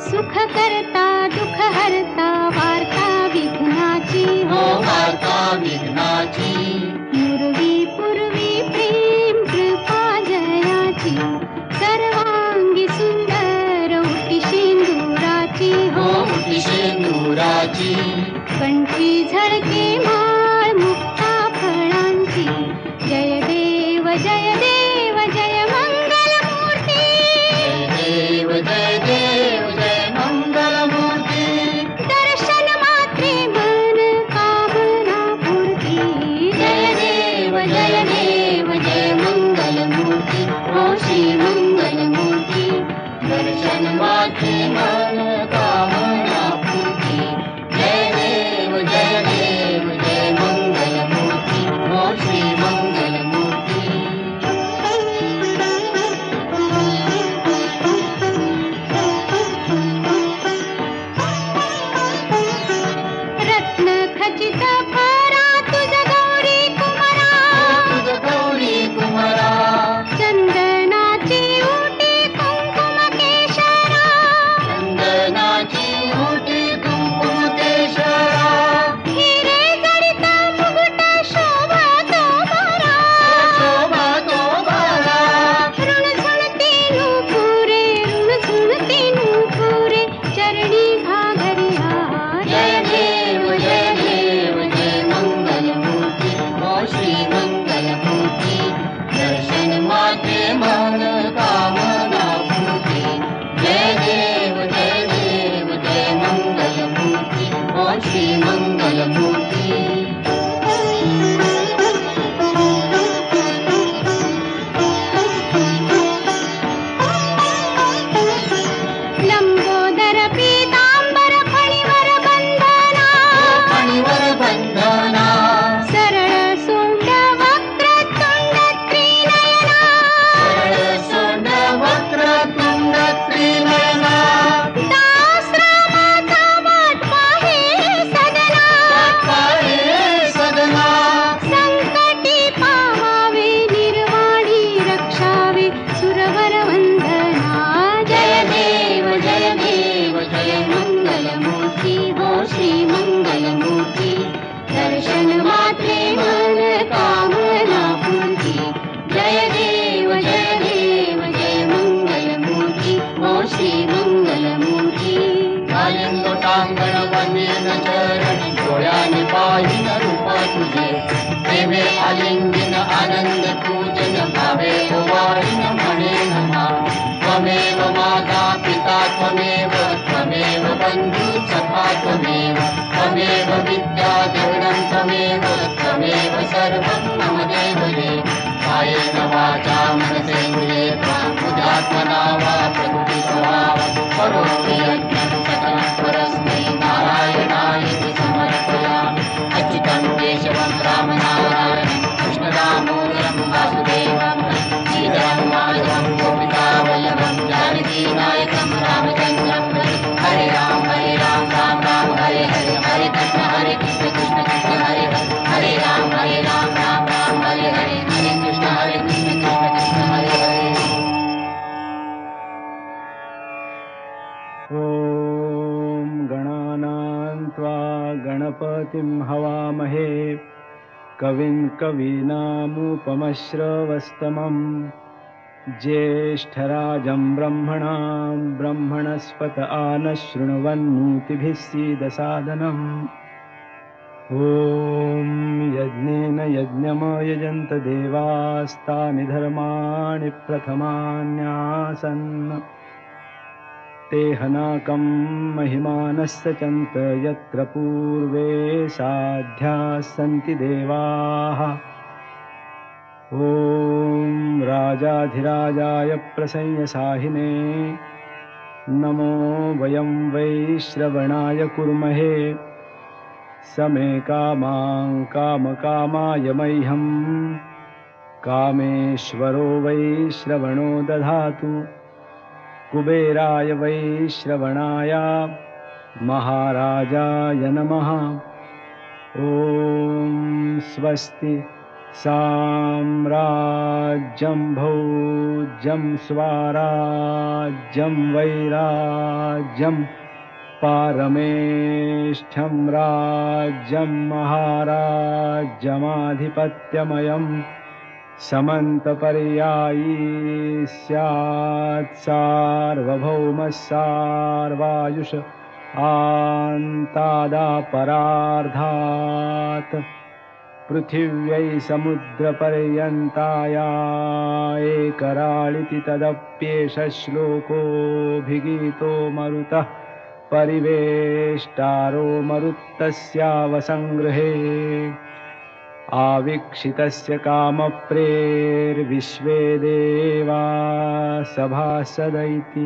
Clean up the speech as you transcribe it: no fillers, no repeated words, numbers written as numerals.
सुख करता दुख हरता वार्ता विघ्नाची हो वार्ता विघ्नाची पूर्वी पूर्वी प्रेम कृपा जयाची सर्वांगी सुंदर उटी शेंदुराची हो उटी शेंदुराची कंठी झळके माळ मुक्ता फळांची जय देव जय देव जय मंगल मूर्ती जय देव जय देव जय मंगल मूर्ती दर्शन मात्रे मन कामना पूर्ती जय देव जय देव जय मंगल मूर्ती ओ श्री मंगल मूर्ती दर्शन मात्रे मन कामना पूर्ती जय देव जय देव जय मंगल मूर्ती ओ श्री मंगल मूर्ती रत्न खचित फरा तुझ गौरी कुमारा तुझ गौरी कुमारा चंदनाची उटी कुंकुम केशरा चंदनाची उटी कुंकुम केशरा हिरे जडित मुकुट शोभा तो भरा शोभा तो बाला ऋणझुणती नूपुरे ऋणझुणती नूपुरे चरणी घाघरिया जय देव जय देव जय मंगल मूर्ती ओ श्री मंगल मूर्ती दर्शन माते मन कामना पूर्ती जय देव जय देव जय मंगल मूर्ती ओ श्री मंगल मूर्ती लंबोदर पीतांबर फणीवर बंधना फणीवर बंधना सरळ सोंड वक्रतुंड त्रिनयना सरळ सोंड वक्रतुंड त्रिनयना दासरामाचा वाट पाहे सदना पाहे सदना संकटी पावावे निर्वाणी रक्षावे सुरवर वंदना जय देव जय देव जय मंगल मूर्ती हो श्री मंगल मूर्ती दर्शन मात्रे मन कामना पूर्ती जय देव जय मंगल मूर्ती हो श्री मंगल मूर्ती कालिंदोटांगण वनेन चरण डोळ्याने पाहिन रूप तुझे प्रेमे आलिंगन आनंद पूजन भावे ओवाळीन म्हणे नमा त्वमेव माता पिता त्वमेव त्वमेव बंधू सखा त्वमेव त्वमेव विद्या देवनं त्वमेव त्वमेव सर्वं मम देव देव कायेन वाचा मनसेन्द्रिये बुद्ध्यात्मना वा प्रकृति स्वभाव करोमि यज्ञं सकलं परस्मै नारायणाय समर्पयामि अच्युतं केशवं रामनारायणं कृष्णदामोदरं वासुदेवं श्रीधरं माधवं गोपिकावल्लभं जानकीनायकं रामचन्द्रं हरे राम राम राम हरे हरे हरे कृष्ण कृष्ण हरे हरे राम राम हरे हरे हरे कृष्ण कृष्ण हरे हरे ॐ गणानां त्वा गणपतिं हवामहे कविं कवीनामुपमश्रवस्तमं ज्येष्ठराजं ब्रह्मणां ब्रह्मणस्पत आनशृण्वन्नोतिभिः सीदसादनम् ॐ यज्ञेन यज्ञमयजन्त देवास्तानि धर्माणि प्रथमान्यासन् ते हनाकं महिमानस्य चन्त यत्र पूर्वे साध्याः सन्ति देवाः ॐ राजाधिराजाय प्रसंयसाहिने नमो वयं वै श्रवणाय कुर्महे समे कामां कामकामाय मह्यं कामेश्वरो वै श्रवणो दधातु कुबेराय वै श्रवणाय महाराजाय नमः ॐ स्वस्ति साम्राज्यं भौज्यं स्वाराज्यं वैराज्यं पारमेष्ठ्यं राज्यं महाराज्यमाधिपत्यमयं समन्तपर्यायी स्यात् सार्वभौमः सार्वायुष आन्तादापरार्धात् पृथिव्यै समुद्रपर्यन्ताया एकराळिति तदप्येष श्लोकोऽभिगीतो मरुतः परिवेष्टारो मरुत्तस्यावसङ्गृहे आवीक्षितस्य कामप्रेर्विश्वे देवा सभासद इति।